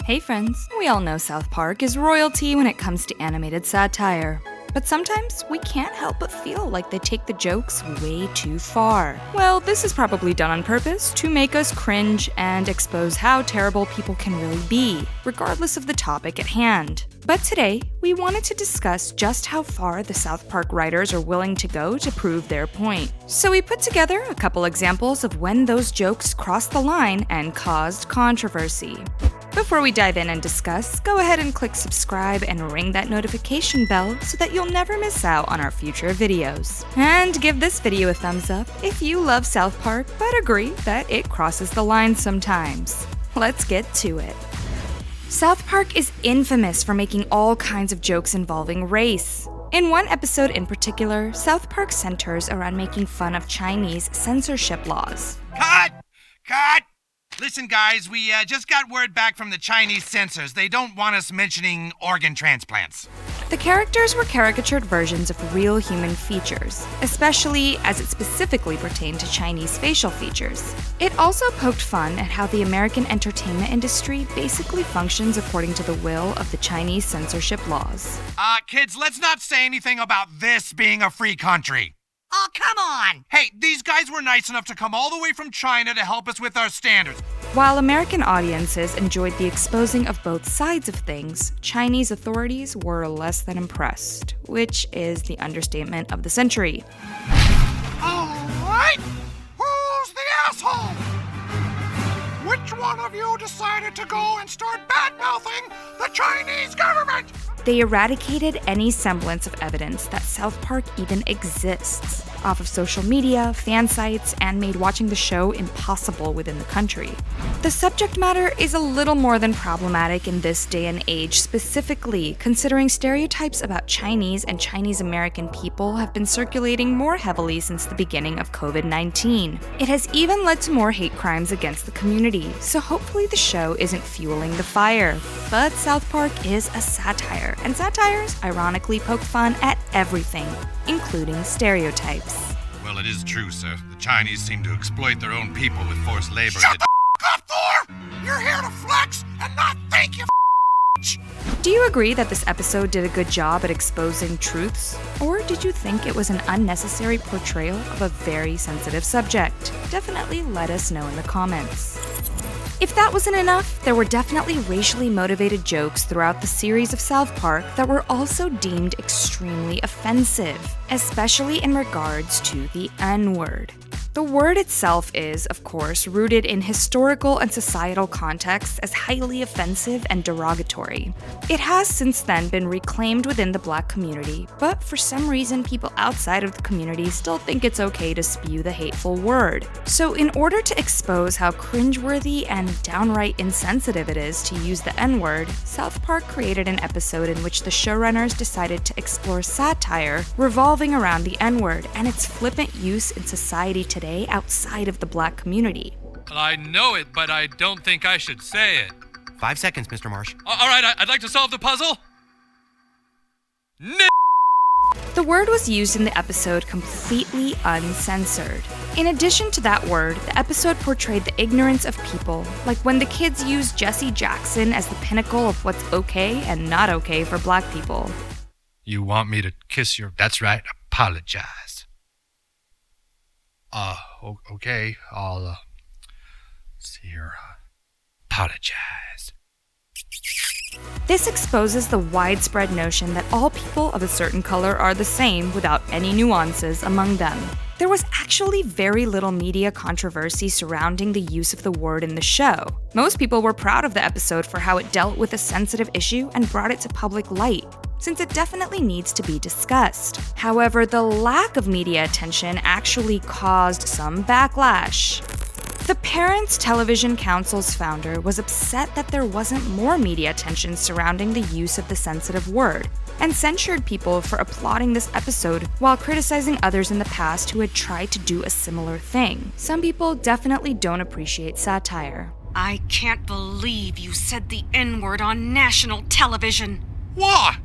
Hey friends, we all know South Park is royalty when it comes to animated satire. But sometimes we can't help but feel like they take the jokes way too far. Well, this is probably done on purpose to make us cringe and expose how terrible people can really be, regardless of the topic at hand. But today, we wanted to discuss just how far the South Park writers are willing to go to prove their point. So we put together a couple examples of when those jokes crossed the line and caused controversy. Before we dive in and discuss, go ahead and click subscribe and ring that notification bell so that you'll never miss out on our future videos. And give this video a thumbs up if you love South Park but agree that it crosses the line sometimes. Let's get to it. South Park is infamous for making all kinds of jokes involving race. In one episode in particular, South Park centers around making fun of Chinese censorship laws. Cut! Listen, guys, we just got word back from the Chinese censors. They don't want us mentioning organ transplants. The characters were caricatured versions of real human features, especially as it specifically pertained to Chinese facial features. It also poked fun at how the American entertainment industry basically functions according to the will of the Chinese censorship laws. Kids, let's not say anything about this being a free country. Oh, come on! Hey, these guys were nice enough to come all the way from China to help us with our standards. While American audiences enjoyed the exposing of both sides of things, Chinese authorities were less than impressed, which is the understatement of the century. All right, who's the asshole? Which one of you decided to go and start bad-mouthing the Chinese government? They eradicated any semblance of evidence that South Park even exists off of social media, fan sites, and made watching the show impossible within the country. The subject matter is a little more than problematic in this day and age, specifically considering stereotypes about Chinese and Chinese American people have been circulating more heavily since the beginning of COVID-19. It has even led to more hate crimes against the community, so hopefully the show isn't fueling the fire. But South Park is a satire, and satires ironically poke fun at everything, including stereotypes. Well, it is true, sir. The Chinese seem to exploit their own people with forced labor. Shut the up, Thor! You're here to flex and not think, you Do you agree that this episode did a good job at exposing truths? Or did you think it was an unnecessary portrayal of a very sensitive subject? Definitely let us know in the comments. If that wasn't enough, there were definitely racially motivated jokes throughout the series of South Park that were also deemed extremely offensive, especially in regards to the N-word. The word itself is, of course, rooted in historical and societal contexts as highly offensive and derogatory. It has since then been reclaimed within the Black community, but for some reason people outside of the community still think it's okay to spew the hateful word. So in order to expose how cringeworthy and downright insensitive it is to use the N-word, South Park created an episode in which the showrunners decided to explore satire revolving around the N-word and its flippant use in society today outside of the Black community. Well, I know it, but I don't think I should say it. 5 seconds, Mr. Marsh. All right, I'd like to solve the puzzle. The word was used in the episode completely uncensored. In addition to that word, the episode portrayed the ignorance of people, like when the kids used Jesse Jackson as the pinnacle of what's okay and not okay for Black people. You want me to kiss your... That's right, apologize. Okay, I'll, see here, apologize. This exposes the widespread notion that all people of a certain color are the same without any nuances among them. There was actually very little media controversy surrounding the use of the word in the show. Most people were proud of the episode for how it dealt with a sensitive issue and brought it to public light, since it definitely needs to be discussed. However, the lack of media attention actually caused some backlash. The Parents Television Council's founder was upset that there wasn't more media attention surrounding the use of the sensitive word, and censured people for applauding this episode while criticizing others in the past who had tried to do a similar thing. Some people definitely don't appreciate satire. I can't believe you said the N-word on national television. What?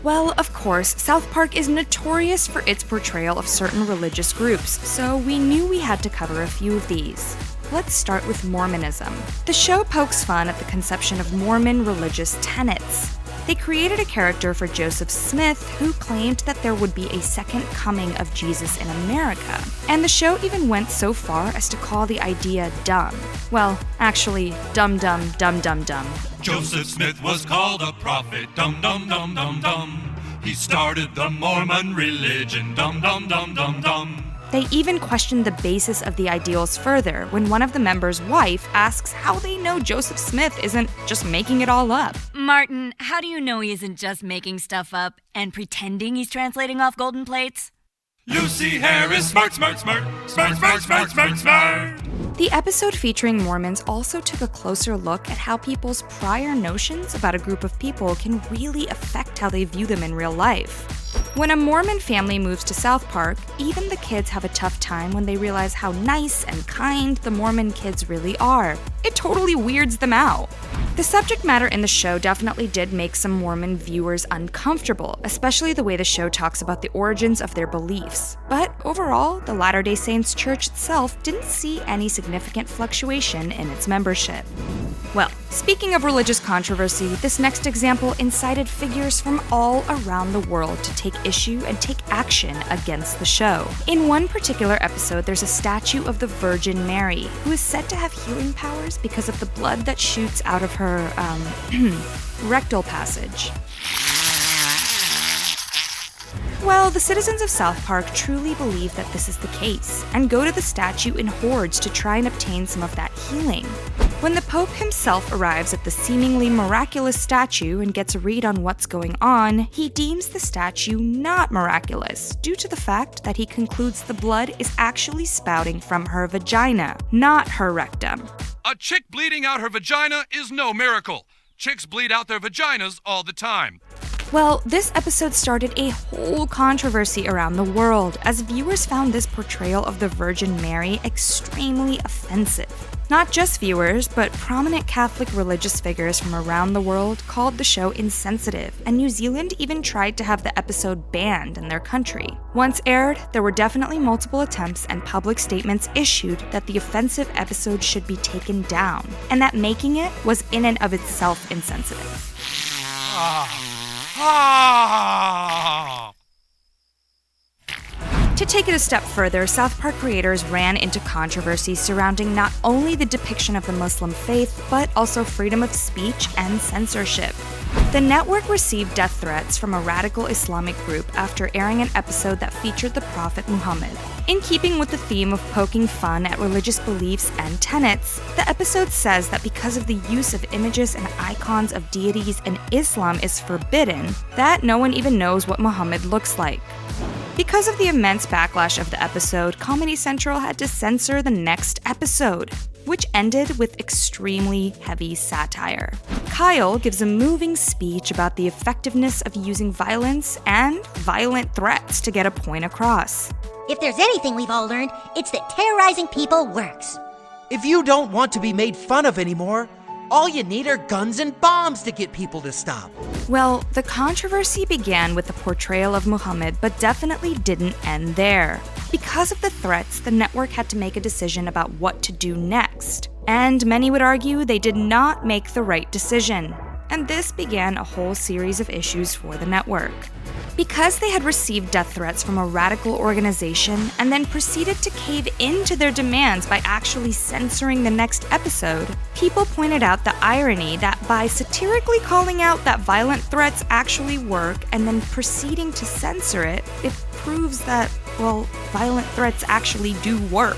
Well, of course, South Park is notorious for its portrayal of certain religious groups, so we knew we had to cover a few of these. Let's start with Mormonism. The show pokes fun at the conception of Mormon religious tenets. They created a character for Joseph Smith who claimed that there would be a second coming of Jesus in America. And the show even went so far as to call the idea dumb. Well, actually, dumb. Joseph Smith was called a prophet, dum. He started the Mormon religion, dum. They even questioned the basis of the ideals further when one of the members' wife asks how they know Joseph Smith isn't just making it all up. Martin, how do you know he isn't just making stuff up and pretending he's translating off golden plates? Lucy Harris, smart. The episode featuring Mormons also took a closer look at how people's prior notions about a group of people can really affect how they view them in real life. When a Mormon family moves to South Park, even the kids have a tough time when they realize how nice and kind the Mormon kids really are. It totally weirds them out. The subject matter in the show definitely did make some Mormon viewers uncomfortable, especially the way the show talks about the origins of their beliefs. But overall, the Latter-day Saints Church itself didn't see any significant fluctuation in its membership. Well, speaking of religious controversy, this next example incited figures from all around the world to take issue and take action against the show. In one particular episode, there's a statue of the Virgin Mary, who is said to have healing powers because of the blood that shoots out of her, rectal passage. Well, the citizens of South Park truly believe that this is the case, and go to the statue in hordes to try and obtain some of that healing. When the Pope himself arrives at the seemingly miraculous statue and gets a read on what's going on, he deems the statue not miraculous, due to the fact that he concludes the blood is actually spouting from her vagina, not her rectum. A chick bleeding out her vagina is no miracle. Chicks bleed out their vaginas all the time. Well, this episode started a whole controversy around the world, as viewers found this portrayal of the Virgin Mary extremely offensive. Not just viewers, but prominent Catholic religious figures from around the world called the show insensitive, and New Zealand even tried to have the episode banned in their country. Once aired, there were definitely multiple attempts and public statements issued that the offensive episode should be taken down, and that making it was in and of itself insensitive. To take it a step further, South Park creators ran into controversies surrounding not only the depiction of the Muslim faith, but also freedom of speech and censorship. The network received death threats from a radical Islamic group after airing an episode that featured the Prophet Muhammad. In keeping with the theme of poking fun at religious beliefs and tenets, the episode says that because of the use of images and icons of deities in Islam is forbidden, that no one even knows what Muhammad looks like. Because of the immense backlash of the episode, Comedy Central had to censor the next episode, which ended with extremely heavy satire. Kyle gives a moving speech about the effectiveness of using violence and violent threats to get a point across. If there's anything we've all learned, it's that terrorizing people works. If you don't want to be made fun of anymore, all you need are guns and bombs to get people to stop. Well, the controversy began with the portrayal of Muhammad, but definitely didn't end there. Because of the threats, the network had to make a decision about what to do next. And many would argue they did not make the right decision. And this began a whole series of issues for the network. Because they had received death threats from a radical organization and then proceeded to cave into their demands by actually censoring the next episode, people pointed out the irony that by satirically calling out that violent threats actually work and then proceeding to censor it, it proves that, well, violent threats actually do work.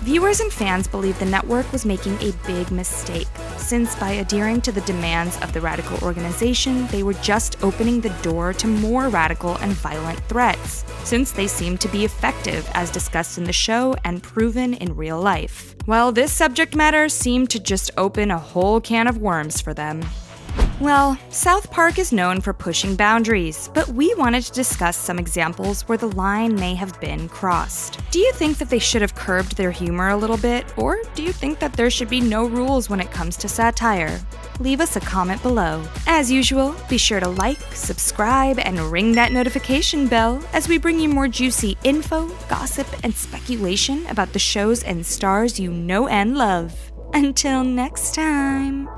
Viewers and fans believe the network was making a big mistake, since by adhering to the demands of the radical organization, they were just opening the door to more radical and violent threats, since they seemed to be effective as discussed in the show and proven in real life. Well, this subject matter seemed to just open a whole can of worms for them. Well, South Park is known for pushing boundaries, but we wanted to discuss some examples where the line may have been crossed. Do you think that they should have curbed their humor a little bit, or do you think that there should be no rules when it comes to satire? Leave us a comment below. As usual, be sure to like, subscribe, and ring that notification bell as we bring you more juicy info, gossip, and speculation about the shows and stars you know and love. Until next time.